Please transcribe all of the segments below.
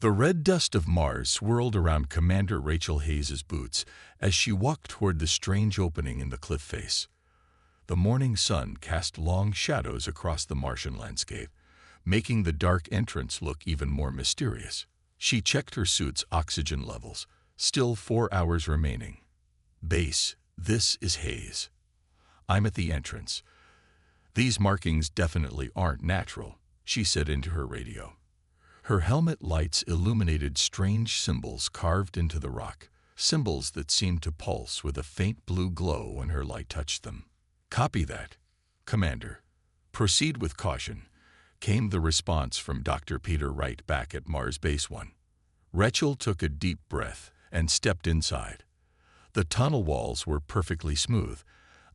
The red dust of Mars swirled around Commander Rachel Hayes's boots as she walked toward the strange opening in the cliff face. The morning sun cast long shadows across the Martian landscape, making the dark entrance look even more mysterious. She checked her suit's oxygen levels. Still 4 hours remaining. Base, this is Hayes. I'm at the entrance. These markings definitely aren't natural, she said into her radio. Her helmet lights illuminated strange symbols carved into the rock, symbols that seemed to pulse with a faint blue glow when her light touched them. Copy that, Commander. Proceed with caution, came the response from Dr. Peter Wright back at Mars Base 1. Rachel took a deep breath and stepped inside. The tunnel walls were perfectly smooth,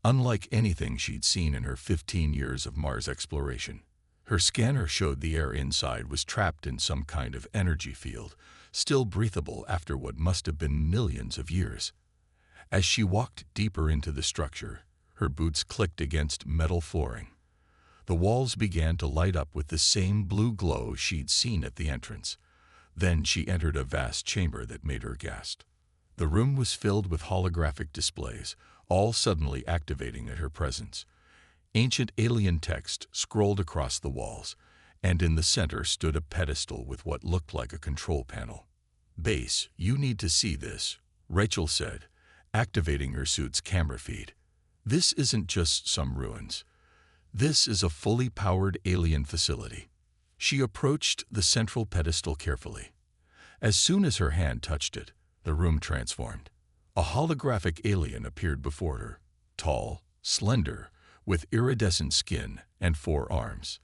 unlike anything she'd seen in her 15 years of Mars exploration. Her scanner showed the air inside was trapped in some kind of energy field, still breathable after what must have been millions of years. As she walked deeper into the structure, her boots clicked against metal flooring. The walls began to light up with the same blue glow she'd seen at the entrance. Then she entered a vast chamber that made her gasp. The room was filled with holographic displays, all suddenly activating at her presence. Ancient alien text scrolled across the walls, and in the center stood a pedestal with what looked like a control panel. Base, you need to see this, Rachel said, activating her suit's camera feed. This isn't just some ruins. This is a fully powered alien facility. She approached the central pedestal carefully. As soon as her hand touched it, the room transformed. A holographic alien appeared before her, tall, slender, with iridescent skin and 4 arms.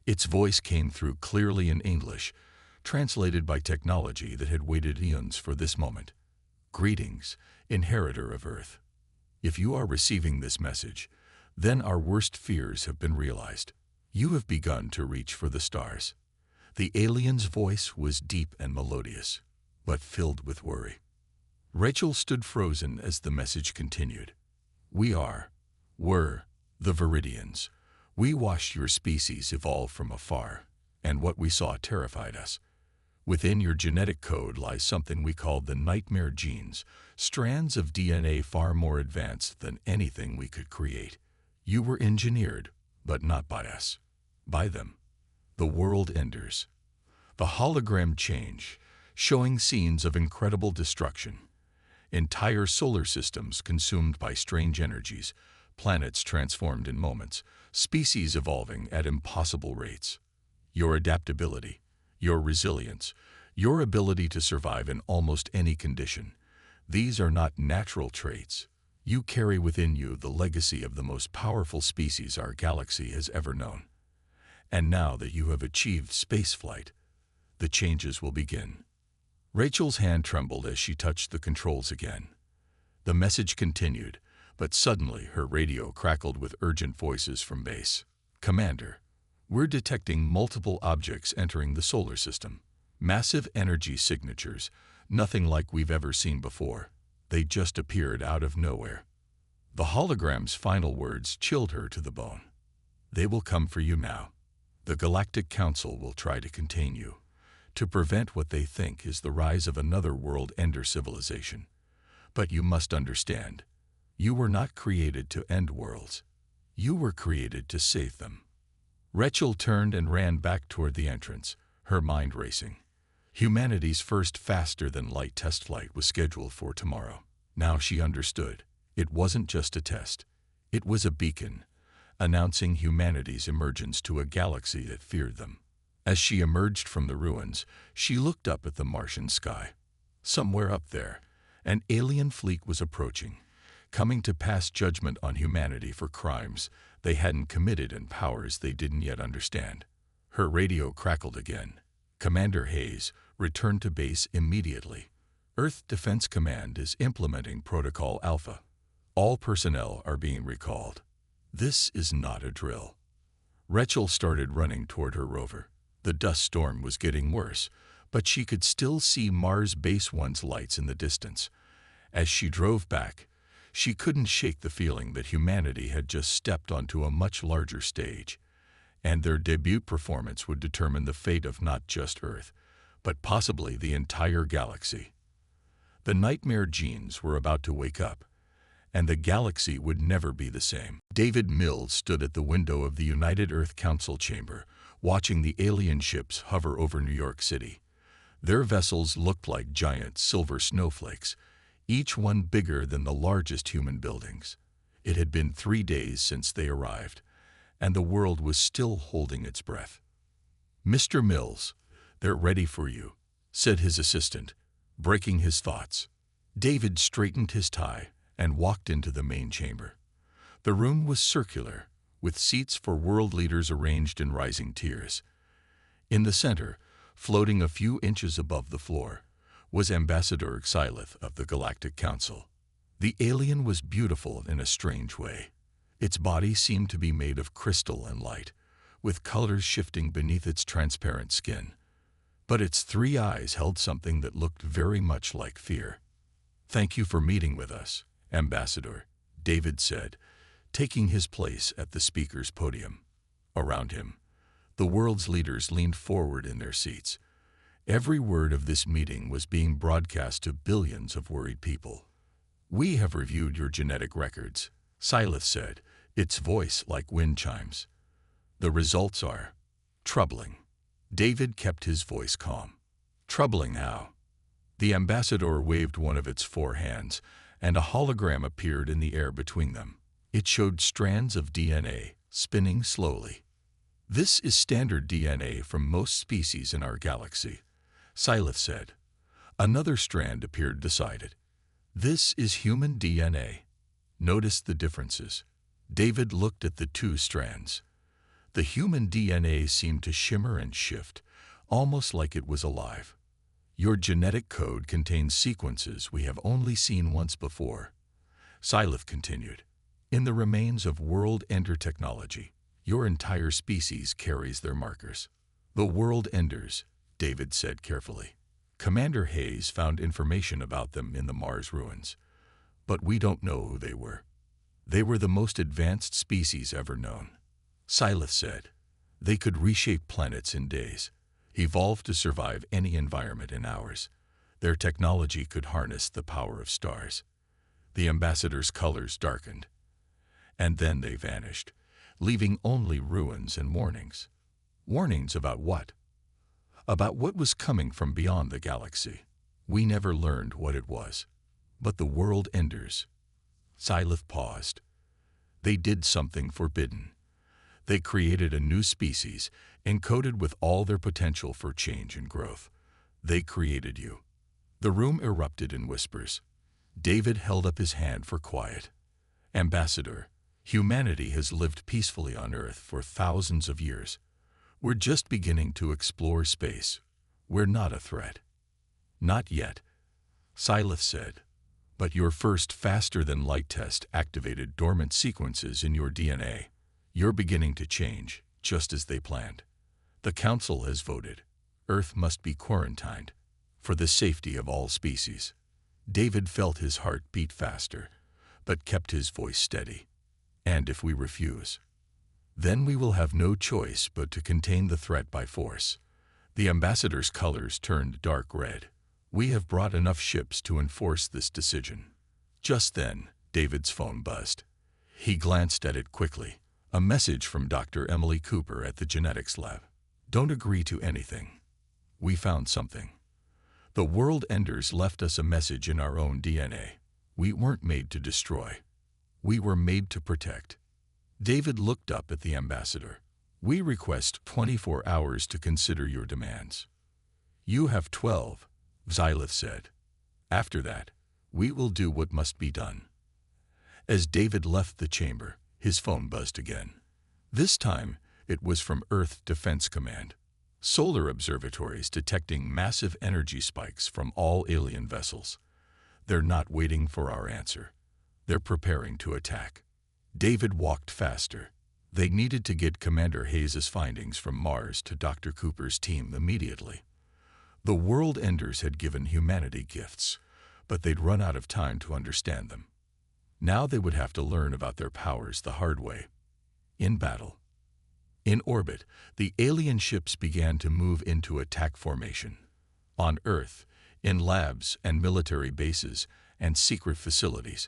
Its voice came through clearly in English, translated by technology that had waited eons for this moment. Greetings, inheritor of Earth. If you are receiving this message, then our worst fears have been realized. You have begun to reach for the stars. The alien's voice was deep and melodious, but filled with worry. Rachel stood frozen as the message continued. Were the Viridians. We watched your species evolve from afar, and what we saw terrified us. Within your genetic code lies something we call the nightmare genes, strands of DNA far more advanced than anything we could create. You were engineered, but not by us. By them. The world enders. The hologram change, showing scenes of incredible destruction. Entire solar systems consumed by strange energies, planets transformed in moments, species evolving at impossible rates. Your adaptability, your resilience, your ability to survive in almost any condition, these are not natural traits. You carry within you the legacy of the most powerful species our galaxy has ever known. And now that you have achieved spaceflight, the changes will begin. Rachel's hand trembled as she touched the controls again. The message continued, but suddenly her radio crackled with urgent voices from base. Commander, we're detecting multiple objects entering the solar system. Massive energy signatures, nothing like we've ever seen before. They just appeared out of nowhere. The hologram's final words chilled her to the bone. They will come for you now. The Galactic Council will try to contain you, to prevent what they think is the rise of another world-ender civilization. But you must understand, you were not created to end worlds. You were created to save them. Rachel turned and ran back toward the entrance, her mind racing. Humanity's first faster-than-light test flight was scheduled for tomorrow. Now she understood. It wasn't just a test. It was a beacon, announcing humanity's emergence to a galaxy that feared them. As she emerged from the ruins, she looked up at the Martian sky. Somewhere up there, an alien fleet was approaching, coming to pass judgment on humanity for crimes they hadn't committed and powers they didn't yet understand. Her radio crackled again. Commander Hayes, return to base immediately. Earth Defense Command is implementing Protocol Alpha. All personnel are being recalled. This is not a drill. Rachel started running toward her rover. The dust storm was getting worse, but she could still see Mars Base 1's lights in the distance. As she drove back, she couldn't shake the feeling that humanity had just stepped onto a much larger stage, and their debut performance would determine the fate of not just Earth, but possibly the entire galaxy. The nightmare genes were about to wake up, and the galaxy would never be the same. David Mills stood at the window of the United Earth Council chamber, watching the alien ships hover over New York City. Their vessels looked like giant silver snowflakes, each one bigger than the largest human buildings. It had been 3 days since they arrived, and the world was still holding its breath. "Mr. Mills, they're ready for you," said his assistant, breaking his thoughts. David straightened his tie and walked into the main chamber. The room was circular, with seats for world leaders arranged in rising tiers. In the center, floating a few inches above the floor, was Ambassador Xylith of the Galactic Council. The alien was beautiful in a strange way. Its body seemed to be made of crystal and light, with colors shifting beneath its transparent skin. But its 3 eyes held something that looked very much like fear. "Thank you for meeting with us, Ambassador," David said, taking his place at the speaker's podium. Around him, the world's leaders leaned forward in their seats. Every word of this meeting was being broadcast to billions of worried people. "We have reviewed your genetic records," Xylith said, its voice like wind chimes. "The results are troubling." David kept his voice calm. "Troubling how?" The ambassador waved one of its 4 hands, and a hologram appeared in the air between them. It showed strands of DNA spinning slowly. "This is standard DNA from most species in our galaxy," Xylith said. Another strand appeared beside it. "This is human DNA. Notice the differences." David looked at the 2 strands. The human DNA seemed to shimmer and shift, almost like it was alive. "Your genetic code contains sequences we have only seen once before," Xylith continued. "In the remains of World Ender technology, your entire species carries their markers." "The World Enders," David said carefully. "Commander Hayes found information about them in the Mars ruins, but we don't know who they were." "They were the most advanced species ever known," Xylith said. "They could reshape planets in days, evolved to survive any environment in hours. Their technology could harness the power of stars." The ambassador's colors darkened, and then they vanished, leaving only ruins and warnings. Warnings about what? About what was coming from beyond the galaxy. We never learned what it was. But the World Enders. Xylith paused. "They did something forbidden. They created a new species, encoded with all their potential for change and growth. They created you." The room erupted in whispers. David held up his hand for quiet. "Ambassador, humanity has lived peacefully on Earth for thousands of years. We're just beginning to explore space. We're not a threat." "Not yet," Xylith said. "But your first faster-than-light test activated dormant sequences in your DNA. You're beginning to change, just as they planned. The Council has voted. Earth must be quarantined, for the safety of all species." David felt his heart beat faster, but kept his voice steady. "And if we refuse, then we will have no choice but to contain the threat by force." The ambassador's colors turned dark red. "We have brought enough ships to enforce this decision." Just then, David's phone buzzed. He glanced at it quickly. A message from Dr. Emily Cooper at the genetics lab. "Don't agree to anything. We found something. The World Enders left us a message in our own DNA. We weren't made to destroy. We were made to protect." David looked up at the ambassador. "We request 24 hours to consider your demands." "You have 12, Xylith said. "After that, we will do what must be done." As David left the chamber, his phone buzzed again. This time, it was from Earth Defense Command. Solar observatories detecting massive energy spikes from all alien vessels. They're not waiting for our answer. They're preparing to attack. David walked faster. They needed to get Commander Hayes' findings from Mars to Dr. Cooper's team immediately. The World Enders had given humanity gifts, but they'd run out of time to understand them. Now they would have to learn about their powers the hard way. In battle. In orbit, the alien ships began to move into attack formation. On Earth, in labs and military bases and secret facilities,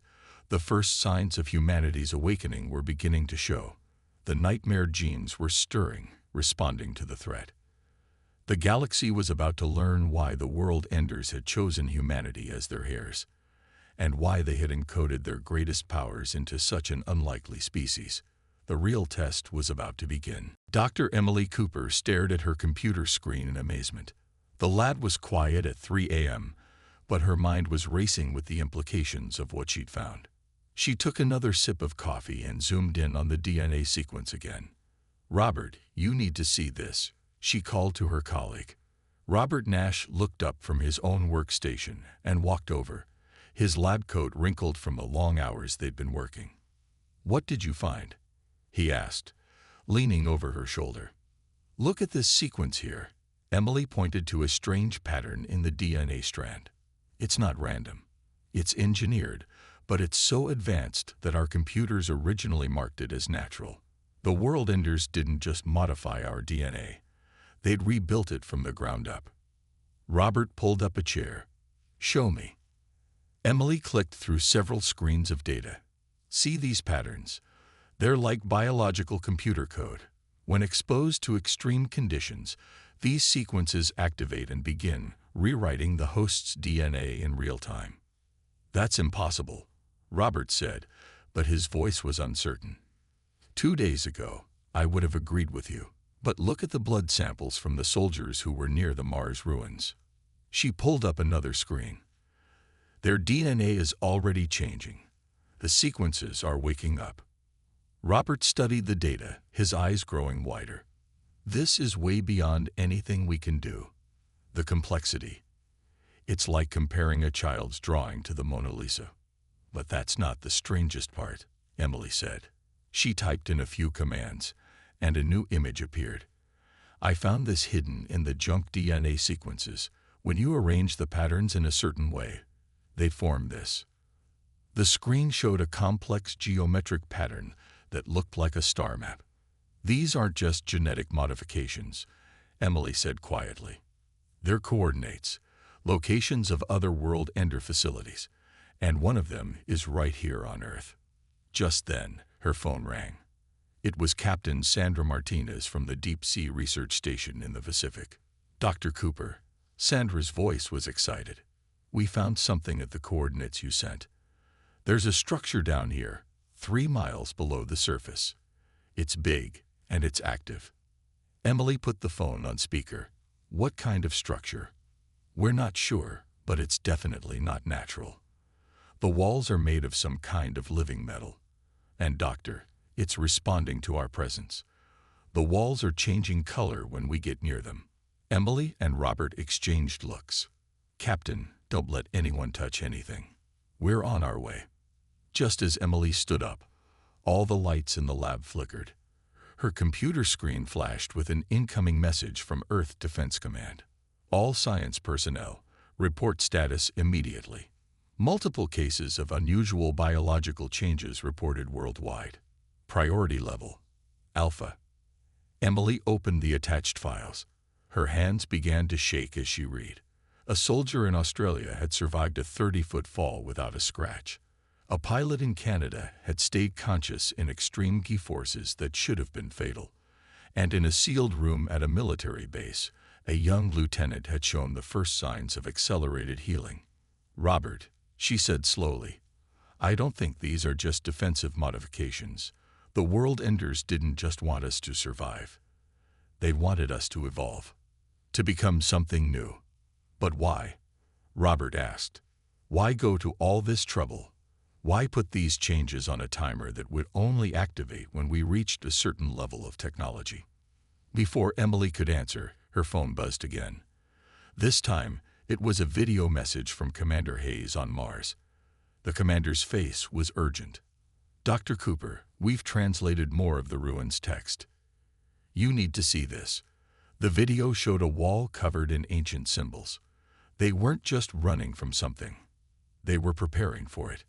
the first signs of humanity's awakening were beginning to show. The nightmare genes were stirring, responding to the threat. The galaxy was about to learn why the world enders had chosen humanity as their heirs, and why they had encoded their greatest powers into such an unlikely species. The real test was about to begin. Dr. Emily Cooper stared at her computer screen in amazement. The lad was quiet at 3 a.m., but her mind was racing with the implications of what she'd found. She took another sip of coffee and zoomed in on the DNA sequence again. "Robert, you need to see this," she called to her colleague. Robert Nash looked up from his own workstation and walked over, his lab coat wrinkled from the long hours they'd been working. "What did you find?" he asked, leaning over her shoulder. "Look at this sequence here." Emily pointed to a strange pattern in the DNA strand. "It's not random. It's engineered, but it's so advanced that our computers originally marked it as natural. The world enders didn't just modify our DNA. They'd rebuilt it from the ground up." Robert pulled up a chair. "Show me." Emily clicked through several screens of data. "See these patterns? They're like biological computer code. When exposed to extreme conditions, these sequences activate and begin rewriting the host's DNA in real time." "That's impossible," Robert said, but his voice was uncertain. 2 days ago, I would have agreed with you. But look at the blood samples from the soldiers who were near the Mars ruins." She pulled up another screen. "Their DNA is already changing. The sequences are waking up." Robert studied the data, his eyes growing wider. "This is way beyond anything we can do. The complexity. It's like comparing a child's drawing to the Mona Lisa." "But that's not the strangest part," Emily said. She typed in a few commands, and a new image appeared. "I found this hidden in the junk DNA sequences. When you arrange the patterns in a certain way, they form this." The screen showed a complex geometric pattern that looked like a star map. "These aren't just genetic modifications," Emily said quietly. "They're coordinates, locations of other world ender facilities, and one of them is right here on Earth." Just then, her phone rang. It was Captain Sandra Martinez from the Deep Sea Research Station in the Pacific. "Dr. Cooper," Sandra's voice was excited. "We found something at the coordinates you sent. There's a structure down here, 3 miles below the surface. It's big, and it's active." Emily put the phone on speaker. "What kind of structure?" "We're not sure, but it's definitely not natural. The walls are made of some kind of living metal. And doctor, it's responding to our presence. The walls are changing color when we get near them." Emily and Robert exchanged looks. "Captain, don't let anyone touch anything. We're on our way." Just as Emily stood up, all the lights in the lab flickered. Her computer screen flashed with an incoming message from Earth Defense Command. "All science personnel, report status immediately. Multiple cases of unusual biological changes reported worldwide. Priority level, Alpha." Emily opened the attached files. Her hands began to shake as she read. A soldier in Australia had survived a 30-foot fall without a scratch. A pilot in Canada had stayed conscious in extreme G-forces that should have been fatal. And in a sealed room at a military base, a young lieutenant had shown the first signs of accelerated healing. "Robert," she said slowly, "I don't think these are just defensive modifications. The world enders didn't just want us to survive. They wanted us to evolve, to become something new." "But why?" Robert asked. "Why go to all this trouble? Why put these changes on a timer that would only activate when we reached a certain level of technology?" Before Emily could answer, her phone buzzed again. This time, it was a video message from Commander Hayes on Mars. The commander's face was urgent. "Dr. Cooper, we've translated more of the ruins text. You need to see this." The video showed a wall covered in ancient symbols. They weren't just running from something. They were preparing for it.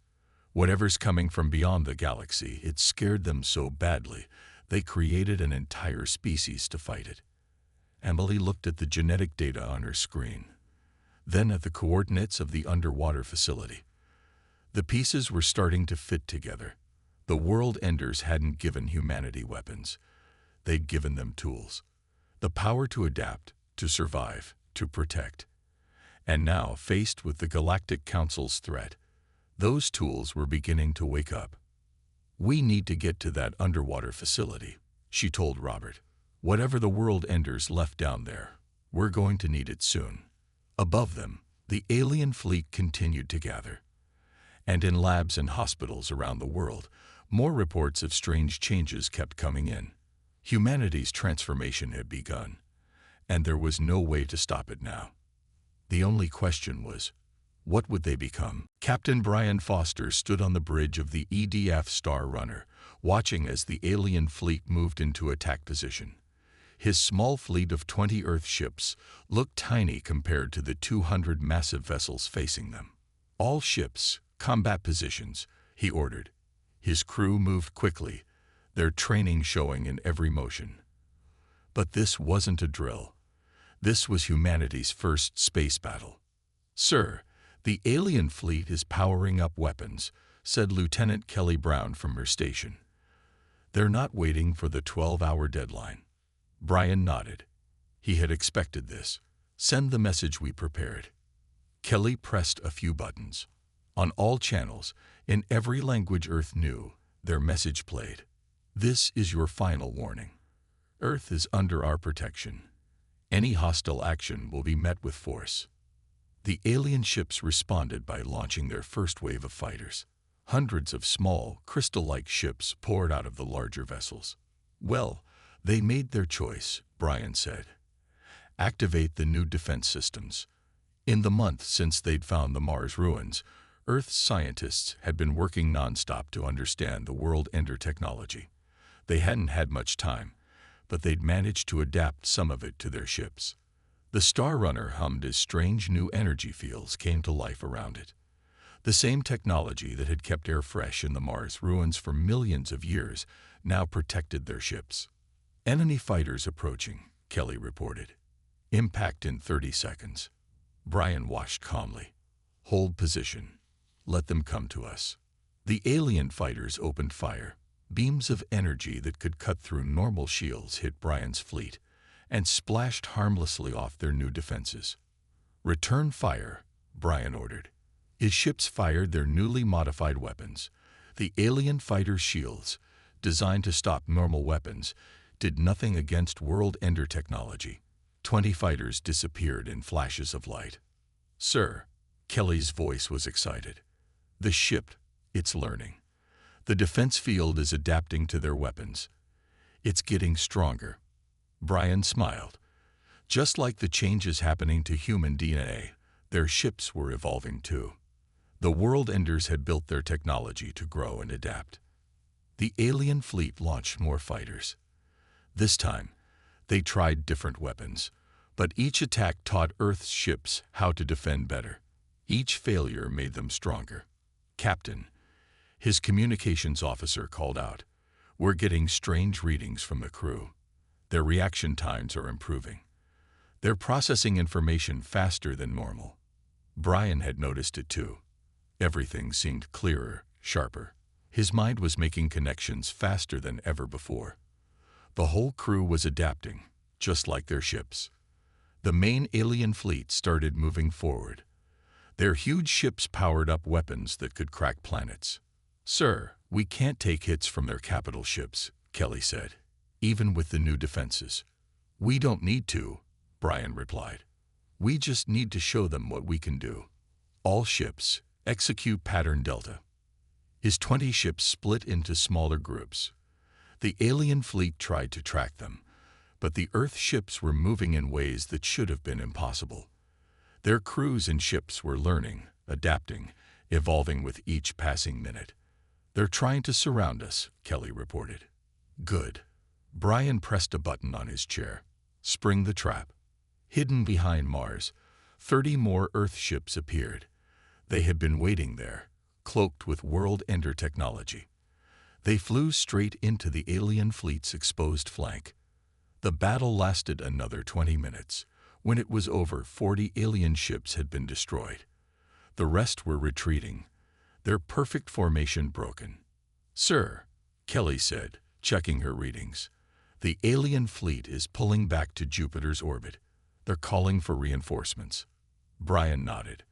Whatever's coming from beyond the galaxy, it scared them so badly, they created an entire species to fight it. Emily looked at the genetic data on her screen. then at the coordinates of the underwater facility. The pieces were starting to fit together. The world enders hadn't given humanity weapons. They'd given them tools. The power to adapt, to survive, to protect. And now, faced with the Galactic Council's threat, those tools were beginning to wake up. "We need to get to that underwater facility," she told Robert. "Whatever the world enders left down there, we're going to need it soon." Above them, the alien fleet continued to gather. And in labs and hospitals around the world, more reports of strange changes kept coming in. Humanity's transformation had begun, and there was no way to stop it now. The only question was, what would they become? Captain Brian Foster stood on the bridge of the EDF Star Runner, watching as the alien fleet moved into attack position. His small fleet of 20 Earth ships looked tiny compared to the 200 massive vessels facing them. "All ships, combat positions," he ordered. His crew moved quickly, their training showing in every motion. But this wasn't a drill. This was humanity's first space battle. "Sir, the alien fleet is powering up weapons," said Lieutenant Kelly Brown from her station. "They're not waiting for the 12-hour deadline." Brian nodded. He had expected this. "Send the message we prepared." Kelly pressed a few buttons. On all channels, in every language Earth knew, their message played. "This is your final warning. Earth is under our protection. Any hostile action will be met with force." The alien ships responded by launching their first wave of fighters. Hundreds of small, crystal-like ships poured out of the larger vessels. "Well, they made their choice," Brian said. "Activate the new defense systems." In the month since they'd found the Mars ruins, Earth's scientists had been working nonstop to understand the world ender technology. They hadn't had much time, but they'd managed to adapt some of it to their ships. The Star Runner hummed as strange new energy fields came to life around it. The same technology that had kept air fresh in the Mars ruins for millions of years now protected their ships. "Enemy fighters approaching," Kelly reported. "Impact in 30 seconds." Brian watched calmly. "Hold position. Let them come to us." The alien fighters opened fire. Beams of energy that could cut through normal shields hit Brian's fleet and splashed harmlessly off their new defenses. "Return fire," Brian ordered. His ships fired their newly modified weapons. The alien fighters' shields, designed to stop normal weapons, did nothing against world ender technology. 20 fighters disappeared in flashes of light. "Sir," Kelly's voice was excited. "The ship, it's learning. The defense field is adapting to their weapons. It's getting stronger." Brian smiled. Just like the changes happening to human DNA, their ships were evolving too. The world enders had built their technology to grow and adapt. The alien fleet launched more fighters. This time, they tried different weapons, but each attack taught Earth's ships how to defend better. Each failure made them stronger. "Captain," his communications officer called out, "we're getting strange readings from the crew. Their reaction times are improving. They're processing information faster than normal." Brian had noticed it too. Everything seemed clearer, sharper. His mind was making connections faster than ever before. The whole crew was adapting, just like their ships. The main alien fleet started moving forward. Their huge ships powered up weapons that could crack planets. "Sir, we can't take hits from their capital ships," Kelly said, "even with the new defenses." "We don't need to," Brian replied. "We just need to show them what we can do. All ships, execute pattern Delta." His 20 ships split into smaller groups. The alien fleet tried to track them, but the Earth ships were moving in ways that should have been impossible. Their crews and ships were learning, adapting, evolving with each passing minute. "They're trying to surround us," Kelly reported. "Good." Brian pressed a button on his chair. "Spring the trap." Hidden behind Mars, 30 more Earth ships appeared. They had been waiting there, cloaked with world ender technology. They flew straight into the alien fleet's exposed flank. The battle lasted another 20 minutes, When it was over, 40 alien ships had been destroyed. The rest were retreating, their perfect formation broken. "Sir," Kelly said, checking her readings, "the alien fleet is pulling back to Jupiter's orbit. They're calling for reinforcements." Brian nodded.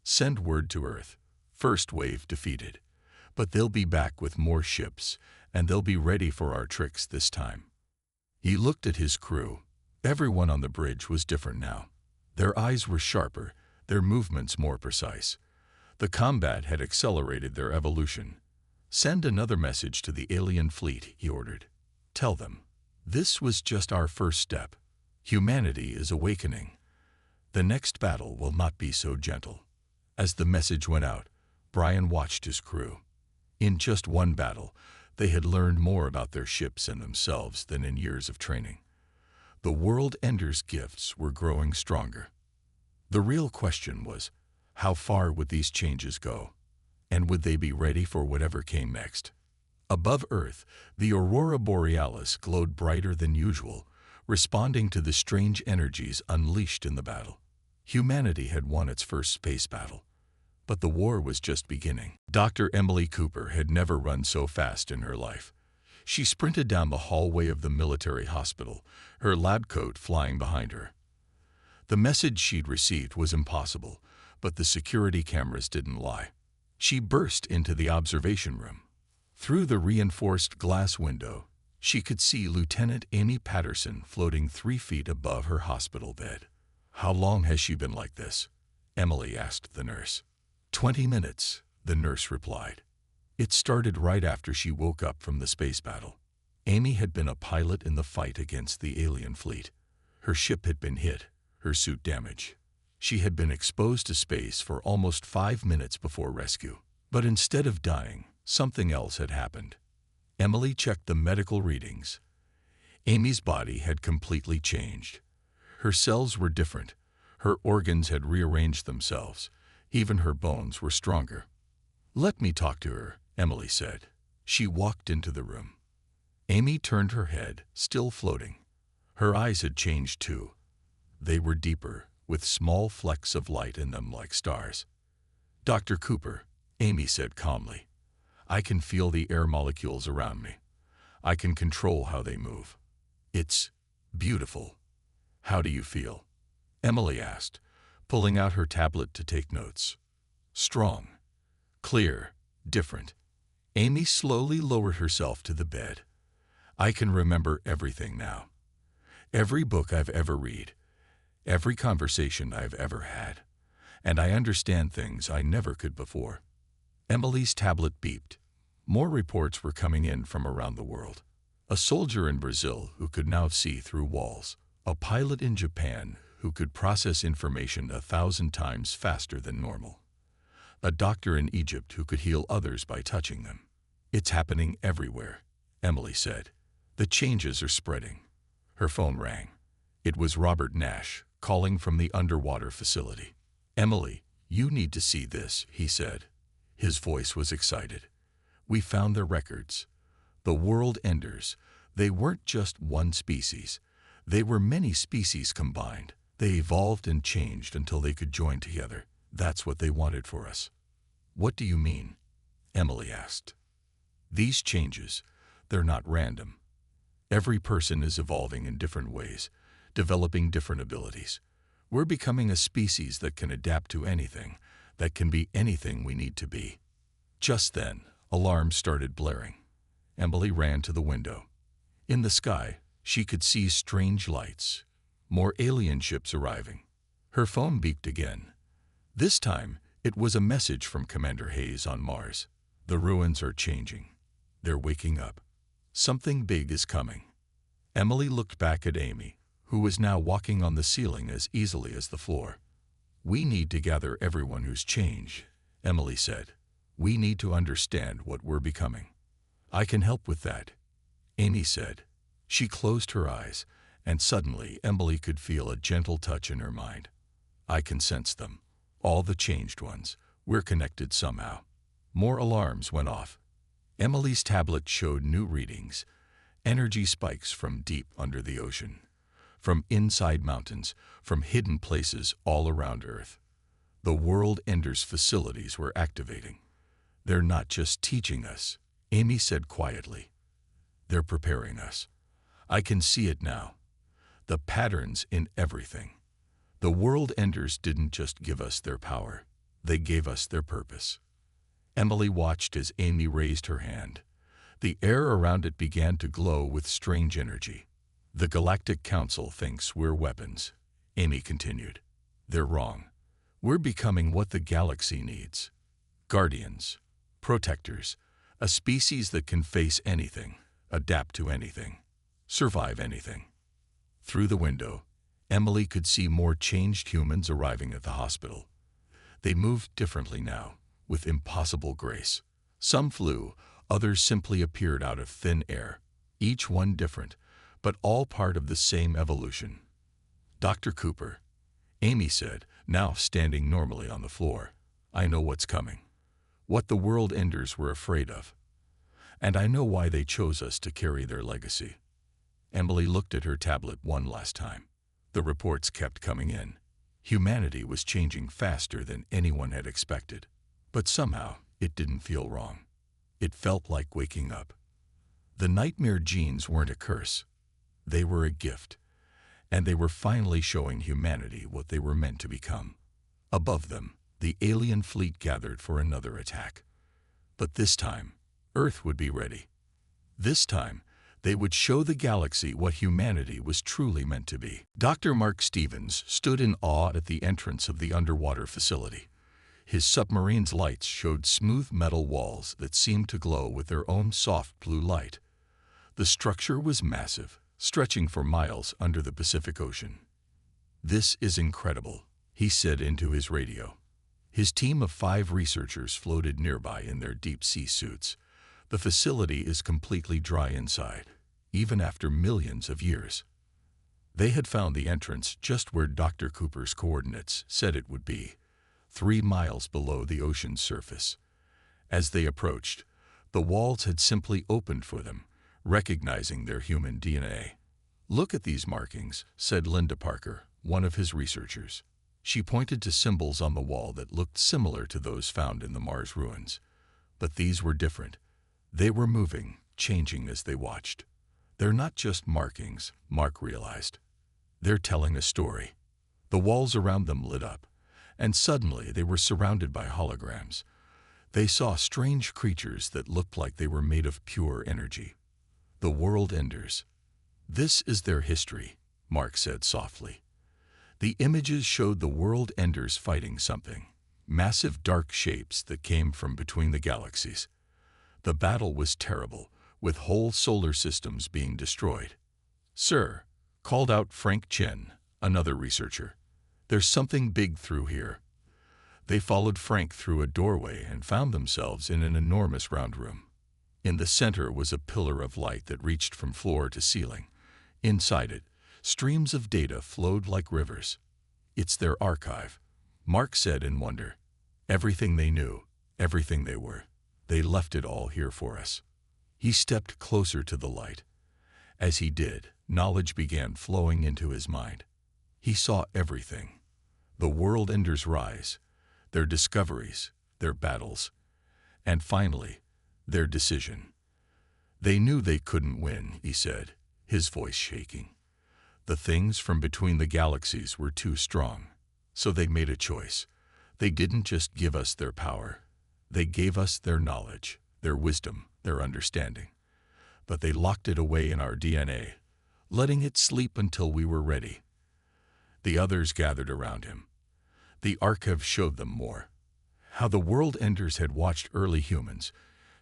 "Send word to Earth. First wave defeated. But they'll be back with more ships, and they'll be ready for our tricks this time." He looked at his crew. Everyone on the bridge was different now. Their eyes were sharper, their movements more precise. The combat had accelerated their evolution. "Send another message to the alien fleet," he ordered. "Tell them, this was just our first step. Humanity is awakening. The next battle will not be so gentle." As the message went out, Brian watched his crew. In just one battle, they had learned more about their ships and themselves than in years of training. The World Ender's gifts were growing stronger. The real question was, how far would these changes go? And would they be ready for whatever came next? Above Earth, the aurora borealis glowed brighter than usual, responding to the strange energies unleashed in the battle. Humanity had won its first space battle. But the war was just beginning. Dr. Emily Cooper had never run so fast in her life. She sprinted down the hallway of the military hospital, her lab coat flying behind her. The message she'd received was impossible, but the security cameras didn't lie. She burst into the observation room. Through the reinforced glass window, she could see Lieutenant Amy Patterson floating 3 feet above her hospital bed. "How long has she been like this?" Emily asked the nurse. 20 minutes, the nurse replied. It started right after she woke up from the space battle. Amy had been a pilot in the fight against the alien fleet. Her ship had been hit, her suit damaged. She had been exposed to space for almost 5 minutes before rescue. But instead of dying, something else had happened. Emily checked the medical readings. Amy's body had completely changed. Her cells were different. Her organs had rearranged themselves. Even her bones were stronger. "Let me talk to her," Emily said. She walked into the room. Amy turned her head, still floating. Her eyes had changed too. They were deeper, with small flecks of light in them like stars. "Dr. Cooper," Amy said calmly, "I can feel the air molecules around me. I can control how they move. It's beautiful." "How do you feel?" Emily asked, pulling out her tablet to take notes. "Strong. Clear. Different." Amy slowly lowered herself to the bed. "I can remember everything now. Every book I've ever read. Every conversation I've ever had. And I understand things I never could before." Emily's tablet beeped. More reports were coming in from around the world. A soldier in Brazil who could now see through walls. A pilot in Japan who could process information 1,000 times faster than normal. A doctor in Egypt who could heal others by touching them. "It's happening everywhere," Emily said. "The changes are spreading." Her phone rang. It was Robert Nash, calling from the underwater facility. "Emily, you need to see this," he said. His voice was excited. "We found their records. The World Enders. They weren't just one species. They were many species combined. They evolved and changed until they could join together. That's what they wanted for us." "What do you mean?" Emily asked. "These changes, they're not random. Every person is evolving in different ways, developing different abilities. We're becoming a species that can adapt to anything, that can be anything we need to be." Just then, alarms started blaring. Emily ran to the window. In the sky, she could see strange lights. More alien ships arriving. Her phone beeped again. This time, it was a message from Commander Hayes on Mars. "The ruins are changing. They're waking up. Something big is coming." Emily looked back at Amy, who was now walking on the ceiling as easily as the floor. "We need to gather everyone who's changed," Emily said. "We need to understand what we're becoming." "I can help with that," Amy said. She closed her eyes, and suddenly Emily could feel a gentle touch in her mind. "I can sense them. All the changed ones. We're connected somehow." More alarms went off. Emily's tablet showed new readings. Energy spikes from deep under the ocean. from inside mountains, from hidden places all around Earth. The World Enders facilities were activating. They're not just teaching us, Amy said quietly. They're preparing us. I can see it now. The patterns in everything. The World Enders didn't just give us their power, they gave us their purpose. Emily watched as Amy raised her hand. The air around it began to glow with strange energy. The Galactic Council thinks we're weapons, Amy continued. They're wrong. We're becoming what the galaxy needs. Guardians, protectors, a species that can face anything, adapt to anything, survive anything. Through the window, Emily could see more changed humans arriving at the hospital. They moved differently now, with impossible grace. Some flew, others simply appeared out of thin air, each one different, but all part of the same evolution. Dr. Cooper, Amy said, now standing normally on the floor, I know what's coming. What the World Enders were afraid of. And I know why they chose us to carry their legacy. Emily looked at her tablet one last time. The reports kept coming in. Humanity was changing faster than anyone had expected. But somehow, it didn't feel wrong. It felt like waking up. The nightmare genes weren't a curse. They were a gift. And they were finally showing humanity what they were meant to become. Above them, the alien fleet gathered for another attack. But this time, Earth would be ready. This time, they would show the galaxy what humanity was truly meant to be. Dr. Mark Stevens stood in awe at the entrance of the underwater facility. His submarine's lights showed smooth metal walls that seemed to glow with their own soft blue light. The structure was massive, stretching for miles under the Pacific Ocean. This is incredible, he said into his radio. His team of 5 researchers floated nearby in their deep-sea suits. The facility is completely dry inside, even after millions of years. They had found the entrance just where Dr. Cooper's coordinates said it would be, 3 miles below the ocean's surface. As they approached, the walls had simply opened for them, recognizing their human DNA. Look at these markings, said Linda Parker, one of his researchers. She pointed to symbols on the wall that looked similar to those found in the Mars ruins. But these were different. They were moving, changing as they watched. They're not just markings, Mark realized. They're telling a story. The walls around them lit up, and suddenly they were surrounded by holograms. They saw strange creatures that looked like they were made of pure energy. The World Enders. This is their history, Mark said softly. The images showed the World Enders fighting something, massive dark shapes that came from between the galaxies. The battle was terrible, with whole solar systems being destroyed. Sir, called out Frank Chen, another researcher, there's something big through here. They followed Frank through a doorway and found themselves in an enormous round room. In the center was a pillar of light that reached from floor to ceiling. Inside it, streams of data flowed like rivers. It's their archive, Mark said in wonder. Everything they knew, everything they were. They left it all here for us. He stepped closer to the light. As he did, knowledge began flowing into his mind. He saw everything. The World Enders rise, their discoveries, their battles, and finally, their decision. They knew they couldn't win, he said, his voice shaking. The things from between the galaxies were too strong, so they made a choice. They didn't just give us their power. They gave us their knowledge, their wisdom, their understanding. But they locked it away in our DNA, letting it sleep until we were ready. The others gathered around him. The archive showed them more. How the World Enders had watched early humans,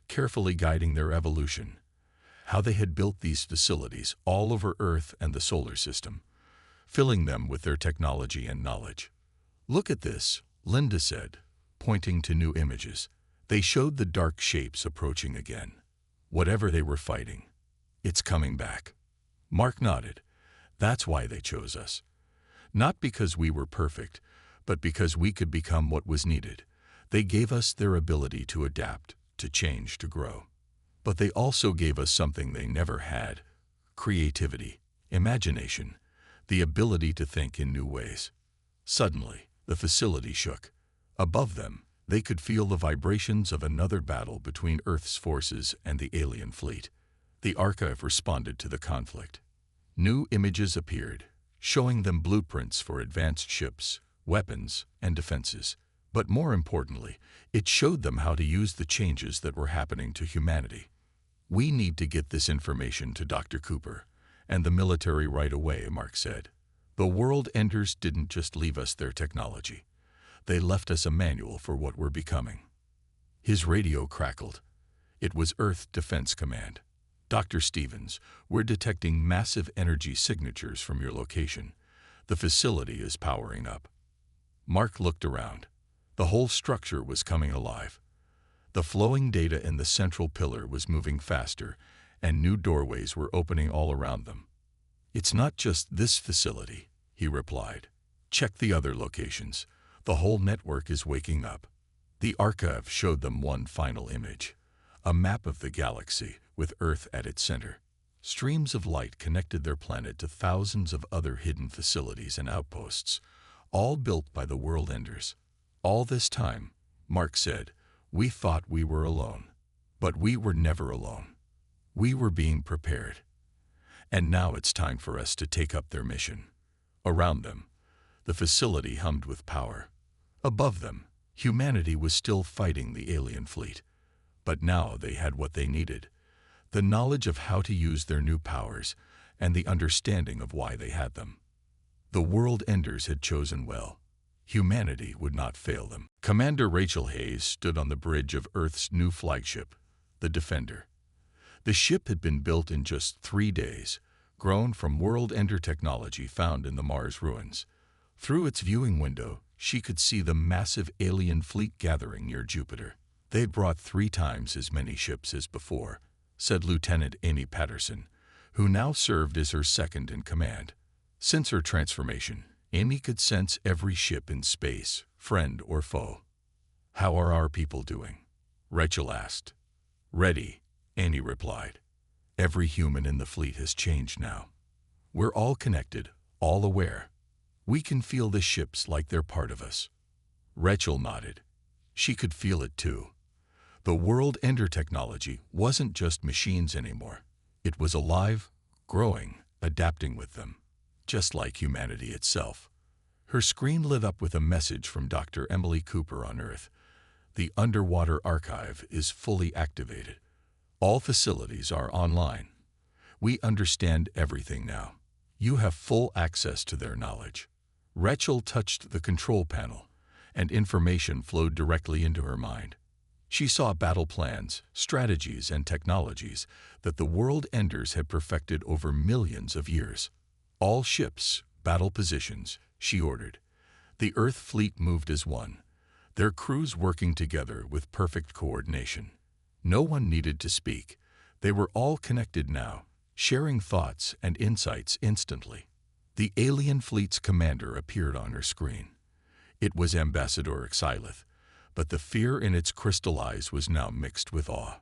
carefully guiding their evolution. How they had built these facilities all over Earth and the solar system, filling them with their technology and knowledge. Look at this, Linda said, pointing to new images. They showed the dark shapes approaching again. Whatever they were fighting, it's coming back. Mark nodded. That's why they chose us. Not because we were perfect, but because we could become what was needed. They gave us their ability to adapt, to change, to grow. But they also gave us something they never had: creativity, imagination. the ability to think in new ways. Suddenly, the facility shook. Above them, they could feel the vibrations of another battle between Earth's forces and the alien fleet. The archive responded to the conflict. New images appeared, showing them blueprints for advanced ships, weapons, and defenses. But more importantly, it showed them how to use the changes that were happening to humanity. "We need to get this information to Dr. Cooper and the military right away," Mark said. "The World Enders didn't just leave us their technology. They left us a manual for what we're becoming." His radio crackled. It was Earth Defense Command. "Dr. Stevens, we're detecting massive energy signatures from your location. The facility is powering up." Mark looked around. The whole structure was coming alive. The flowing data in the central pillar was moving faster, and new doorways were opening all around them. "It's not just this facility," he replied. "Check the other locations. The whole network is waking up." The archive showed them one final image, a map of the galaxy with Earth at its center. Streams of light connected their planet to thousands of other hidden facilities and outposts, all built by the World Enders. "All this time," Mark said, "we thought we were alone. But we were never alone. We were being prepared. And now it's time for us to take up their mission." Around them, the facility hummed with power. Above them, humanity was still fighting the alien fleet. But now they had what they needed: the knowledge of how to use their new powers and the understanding of why they had them. The World Enders had chosen well. Humanity would not fail them. Commander Rachel Hayes stood on the bridge of Earth's new flagship, the Defender. The ship had been built in just 3 days, grown from World Ender technology found in the Mars ruins. Through its viewing window, she could see the massive alien fleet gathering near Jupiter. "They'd brought 3 times as many ships as before," said Lieutenant Amy Patterson, who now served as her second in command. Since her transformation, Amy could sense every ship in space, friend or foe. "How are our people doing?" Rachel asked. "Ready," Amy replied. "Every human in the fleet has changed now. We're all connected, all aware. We can feel the ships like they're part of us." Rachel nodded. She could feel it too. The World Ender technology wasn't just machines anymore. It was alive, growing, adapting with them, just like humanity itself. Her screen lit up with a message from Dr. Emily Cooper on Earth. "The underwater archive is fully activated. All facilities are online. We understand everything now. You have full access to their knowledge." Rachel touched the control panel, and information flowed directly into her mind. She saw battle plans, strategies, and technologies that the World Enders had perfected over millions of years. "All ships, battle positions," she ordered. The Earth fleet moved as one, their crews working together with perfect coordination. No one needed to speak. They were all connected now, sharing thoughts and insights instantly. The alien fleet's commander appeared on her screen. It was Ambassador Xylith, but the fear in its crystal eyes was now mixed with awe.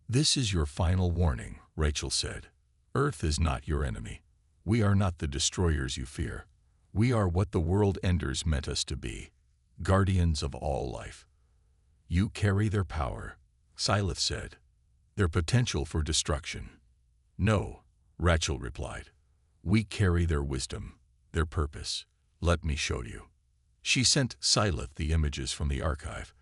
"This is your final warning," Rachel said. "Earth is not your enemy. We are not the destroyers you fear. We are what the World Enders meant us to be, guardians of all life." "You carry their power," Xylith said. "Their potential for destruction." "No," Rachel replied. "We carry their wisdom, their purpose. Let me show you." She sent Xylith the images from the archive.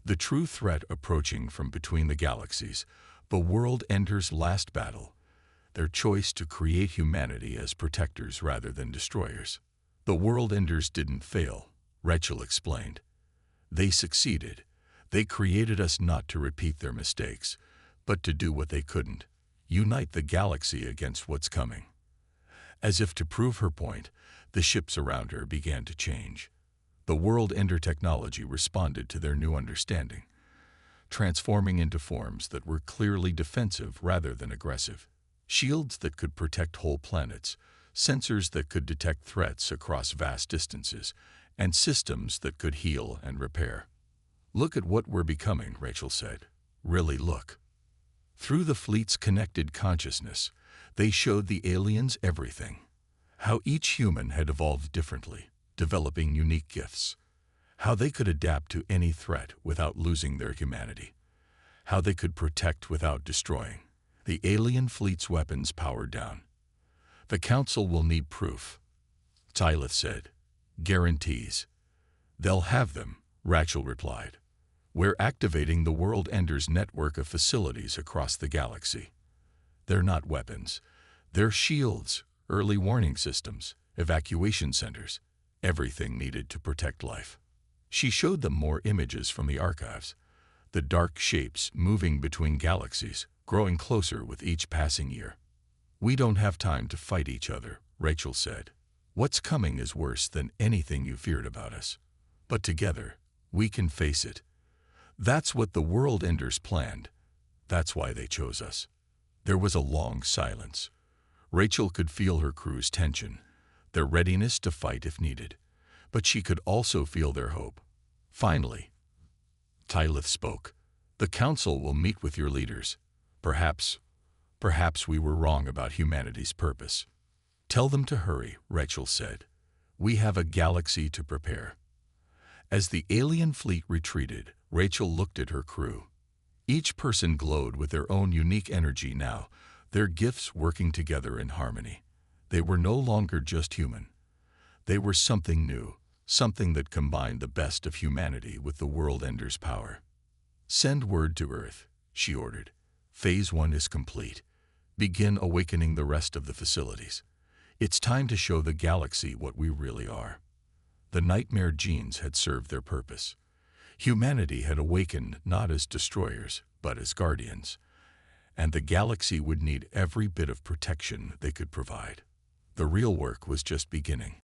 The true threat approaching from between the galaxies, the World Enders' last battle, their choice to create humanity as protectors rather than destroyers. "The World Enders didn't fail," Rachel explained. "They succeeded. They created us not to repeat their mistakes, but to do what they couldn't: unite the galaxy against what's coming." As if to prove her point, the ships around her began to change. The World Ender technology responded to their new understanding, transforming into forms that were clearly defensive rather than aggressive. Shields that could protect whole planets, sensors that could detect threats across vast distances, and systems that could heal and repair. "Look at what we're becoming," Rachel said. "Really look." Through the fleet's connected consciousness, they showed the aliens everything: How each human had evolved differently, developing unique gifts. How they could adapt to any threat without losing their humanity. How they could protect without destroying. The alien fleet's weapons powered down. The Council will need proof, Tyleth said. Guarantees. They'll have them, Rachel replied. We're activating the World Ender's network of facilities across the galaxy. They're not weapons. They're shields, early warning systems, evacuation centers, everything needed to protect life. She showed them more images from the archives, the dark shapes moving between galaxies, growing closer with each passing year. We don't have time to fight each other, Rachel said. What's coming is worse than anything you feared about us. But together, we can face it. That's what the World Enders planned. That's why they chose us. There was a long silence. Rachel could feel her crew's tension, their readiness to fight if needed. But she could also feel their hope. Finally, Tyleth spoke. The Council will meet with your leaders. Perhaps we were wrong about humanity's purpose. Tell them to hurry, Rachel said. We have a galaxy to prepare. As the alien fleet retreated, Rachel looked at her crew. Each person glowed with their own unique energy now, their gifts working together in harmony. They were no longer just human. They were something new, something that combined the best of humanity with the World Ender's power. Send word to Earth, she ordered. Phase 1 is complete. Begin awakening the rest of the facilities. It's time to show the galaxy what we really are. The nightmare genes had served their purpose. Humanity had awakened not as destroyers, but as guardians. And the galaxy would need every bit of protection they could provide. The real work was just beginning.